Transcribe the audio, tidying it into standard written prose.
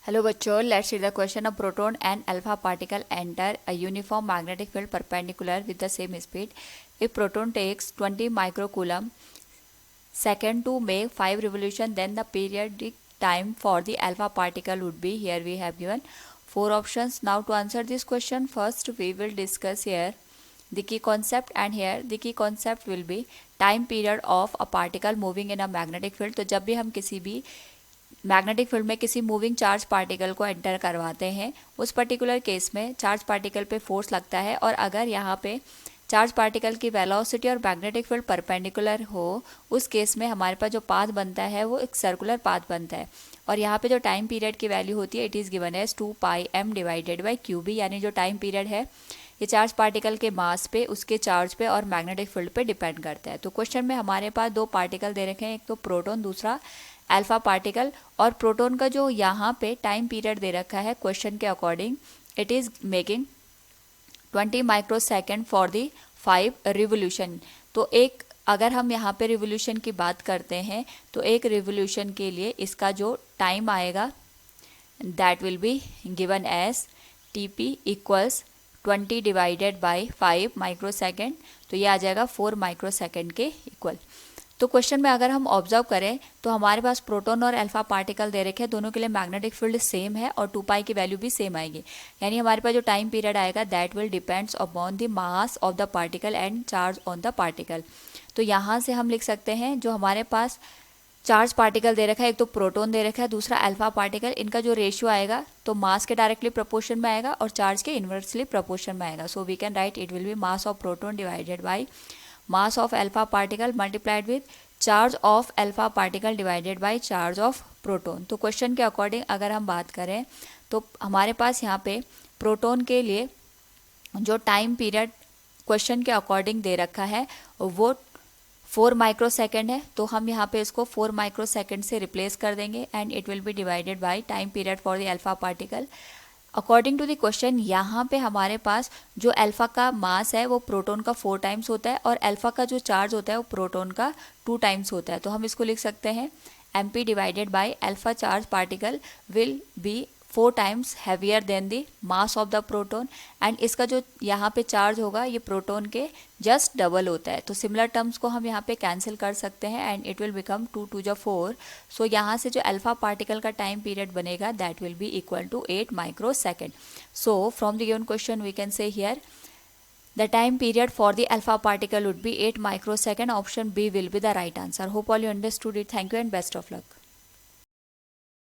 Hello बच्चों, let's read the question. A proton and alpha particle enter a uniform magnetic field perpendicular with the same speed. If proton takes 20 microcoulomb second to make 5 revolution, then the periodic time for the alpha particle would be, here we have given 4 options. Now to answer this question, first we will discuss here the key concept, and here the key concept will be time period of a particle moving in a magnetic field. तो जब भी हम किसी भी magnetic field में किसी moving charge particle को enter करवाते हैं, उस पर्टिकुलर केस में चार्ज पार्टिकल पे फोर्स लगता है, और अगर यहाँ पे चार्ज पार्टिकल की वेलोसिटी और मैग्नेटिक फील्ड परपेंडिकुलर हो, उस केस में हमारे पास जो पाथ बनता है वो एक सर्कुलर पाथ बनता है। और यहाँ पे जो टाइम पीरियड की वैल्यू होती है, it is given as 2πm divided by QB, यानी जो टाइम पीरियड है ये चार्ज पार्टिकल के मास पे, उसके चार्ज पे और मैग्नेटिक फील्ड पे डिपेंड करता है। तो क्वेश्चन में हमारे पास दो पार्टिकल दे रखे हैं, एक तो प्रोटॉन, दूसरा अल्फा पार्टिकल। और प्रोटॉन का जो यहाँ पे टाइम पीरियड दे रखा है क्वेश्चन के according, it is making 20 microsecond for the 5 revolution. तो एक, अगर हम यहाँ पे रिवोल्यूशन की बात करते हैं तो एक रिवोल्यूशन के लिए इसका जो टाइम आएगा that will be given as TP equals 20 divided by 5 microsecond, तो ये आ जाएगा 4 माइक्रोसेकेंड के इक्वल। तो क्वेश्चन में अगर हम ऑब्जर्व करें तो हमारे पास प्रोटॉन और अल्फा पार्टिकल दे रखे हैं, दोनों के लिए मैग्नेटिक फील्ड सेम है और 2π की वैल्यू भी सेम आएगी, यानी हमारे पास जो टाइम पीरियड आएगा that will depends upon the mass of the particle and charge on the particle. तो यहाँ से हम लिख सकते हैं जो हमारे पास चार्ज पार्टिकल दे रखा है, एक तो प्रोटॉन दे रखा है, दूसरा अल्फा पार्टिकल, इनका जो रेशियो आएगा तो मास के डायरेक्टली प्रोपोर्शन में आएगा और चार्ज के इन्वर्सली प्रोपोर्शन में आएगा। So we can write it will be mass of proton divided by mass of alpha particle multiplied with charge of alpha particle divided by charge of proton. तो question के according अगर हम बात करें तो हमारे पास यहाँ पे प्रोटॉन के लिए जो टाइम पीरियड क्वेश्चन के अकॉर्डिंग दे रखा है वो 4 माइक्रोसेकेंड है, तो हम यहाँ पे इसको 4 माइक्रोसेकेंड से रिप्लेस कर देंगे and it will be divided by time period for the alpha particle. According to the question यहाँ पे हमारे पास जो अल्फा का मास है वो प्रोटॉन का 4 टाइम्स होता है और अल्फा का जो चार्ज होता है वो प्रोटॉन का 2 टाइम्स होता है। तो हम इसको लिख सकते हैं mp divided by alpha charge particle will be 4 times heavier than the mass of the proton, and इसका जो यहाँ पे चार्ज होगा ये प्रोटॉन के जस्ट डबल होता है। तो सिमिलर टर्म्स को हम यहाँ पे कैंसिल कर सकते हैं एंड इट विल बिकम 2 2 जा 4। सो यहाँ से जो अल्फा पार्टिकल का टाइम पीरियड बनेगा that will be equal to 8 microsecond. So from the given question we can say here the time period for the alpha particle would be 8 microsecond. Option B will be the right answer. Hope all you understood it. Thank you and best of luck.